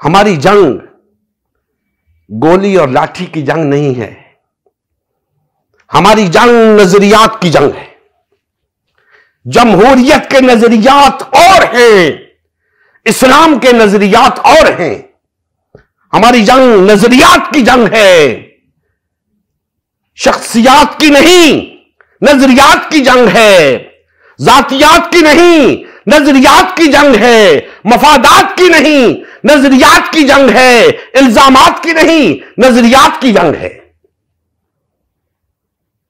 ہماری جنگ گولی اور لاٹھی کی جنگ نہیں ہے، ہماری جنگ نظریات کی جنگ ہے۔ جمہوریت کے نظریات اور ہیں، اسلام کے نظریات اور ہیں۔ ہماری جنگ نظریات کی جنگ ہے، شخصیات کی نہیں، نظریات کی جنگ ہے۔ ذاتیات کی نہیں، نظریات کی جنگ ہے۔ مفادات کی نہیں، نظریات کی جنگ ہے۔ الزامات کی نہیں، نظریات کی جنگ ہے۔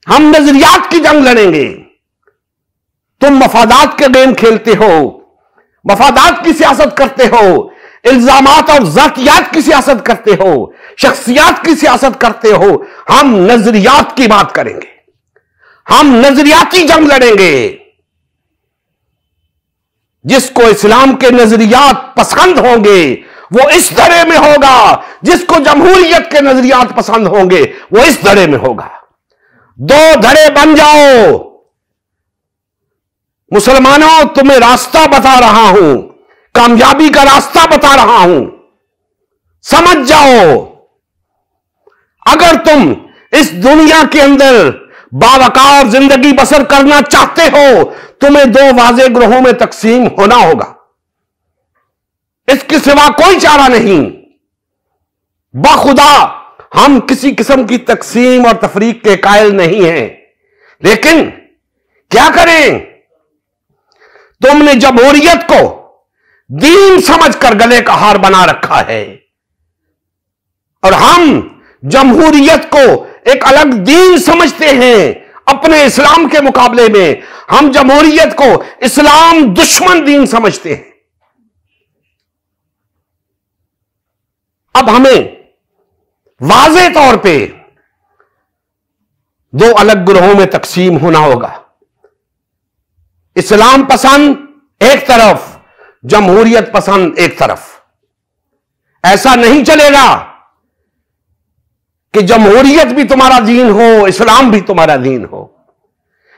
ہم نظریات کی جنگ لڑیں گے، تم مفادات کے گیم کھیلتے ہو، مفادات کی سیاست کرتے ہو، الزامات اور ذاتیات کی سیاست کرتے ہو، شخصیات کی سیاست کرتے ہو۔ ہم نظریات کی بات کریں گے، ہم نظریاتی جنگ لڑیں گے۔ جس کو اسلام کے نظریات پسند ہوں گے وہ اس دھڑے میں ہوگا، جس کو جمہوریت کے نظریات پسند ہوں گے وہ اس دھڑے میں ہوگا۔ دو دھڑے بن جاؤ۔ مسلمانوں، تمہیں راستہ بتا رہا ہوں، کامیابی کا راستہ بتا رہا ہوں، سمجھ جاؤ۔ اگر تم اس دنیا کے اندر باوقار زندگی بسر کرنا چاہتے ہو، تمہیں دو واضح گروہوں میں تقسیم ہونا ہوگا، اس کے سوا کوئی چارہ نہیں۔ بخدا ہم کسی قسم کی تقسیم اور تفریق کے قائل نہیں ہیں، لیکن کیا کریں؟ تم نے جمہوریت کو دین سمجھ کر گلے کا ہار بنا رکھا ہے، اور ہم جمہوریت کو ایک الگ دین سمجھتے ہیں اپنے اسلام کے مقابلے میں۔ ہم جمہوریت کو اسلام دشمن دین سمجھتے ہیں۔ اب ہمیں واضح طور پہ دو الگ گروہوں میں تقسیم ہونا ہوگا۔ اسلام پسند ایک طرف، جمہوریت پسند ایک طرف۔ ایسا نہیں چلے گا کہ جمہوریت بھی تمہارا دین ہو، اسلام بھی تمہارا دین ہو۔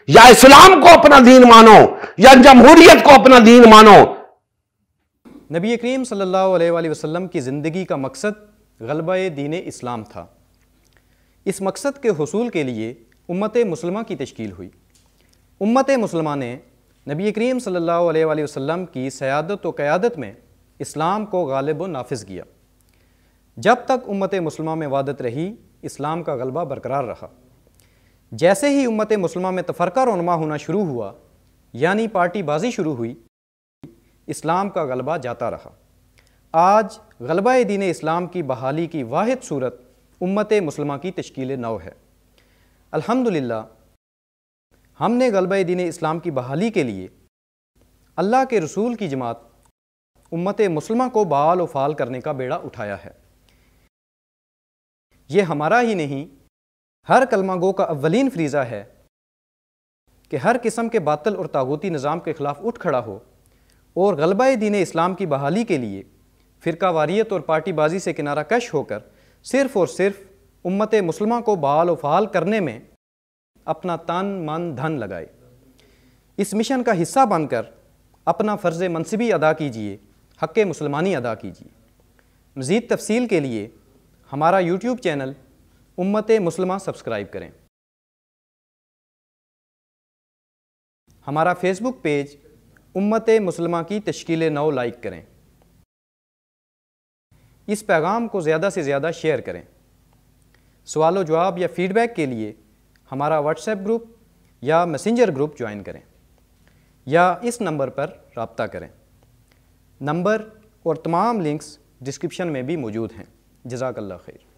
یا اسلام کو اپنا دین مانو یا جمہوریت کو اپنا دین مانو۔ نبی کریم صلی اللہ علیہ وآلہ وسلم کی زندگی کا مقصد غلبہ دین اسلام تھا۔ اس مقصد کے حصول کے لیے امت مسلمہ کی تشکیل ہوئی۔ امت مسلمہ نے نبی کریم صلی اللہ علیہ وآلہ وسلم کی سیادت و قیادت میں اسلام کو غالب و نافذ کیا۔ جب تک امت مسلمہ میں وحدت رہی، اسلام کا غلبہ برقرار رہا۔ جیسے ہی امت مسلمہ میں تفرقہ رونما ہونا شروع ہوا، یعنی پارٹی بازی شروع ہوئی، اسلام کا غلبہ جاتا رہا۔ آج غلبہ دین اسلام کی بحالی کی واحد صورت امت مسلمہ کی تشکیل نو ہے۔ الحمدللہ ہم نے غلبہ دین اسلام کی بحالی کے لیے اللہ کے رسول کی جماعت امت مسلمہ کو بحال و فعال کرنے کا بیڑا اٹھایا ہے۔ یہ ہمارا ہی نہیں، ہر کلمہ گو کا اولین فریضہ ہے کہ ہر قسم کے باطل اور طاغوتی نظام کے خلاف اٹھ کھڑا ہو اور غلبہ دین اسلام کی بحالی کے لیے فرقہ واریت اور پارٹی بازی سے کنارہ کش ہو کر صرف اور صرف امت مسلمہ کو بحال و فعال کرنے میں اپنا تن من دھن لگائے۔ اس مشن کا حصہ بن کر اپنا فرض منصبی ادا کیجیے، حق مسلمانی ادا کیجیے۔ مزید تفصیل کے لیے ہمارا یوٹیوب چینل امت مسلمہ سبسکرائب کریں۔ ہمارا فیس بک پیج امت مسلمہ کی تشکیل نو لائک کریں۔ اس پیغام کو زیادہ سے زیادہ شیئر کریں۔ سوال و جواب یا فیڈ بیک کے لیے ہمارا واٹس ایپ گروپ یا میسنجر گروپ جوائن کریں یا اس نمبر پر رابطہ کریں۔ نمبر اور تمام لنکس ڈسکرپشن میں بھی موجود ہیں۔ جزاک اللہ خیر۔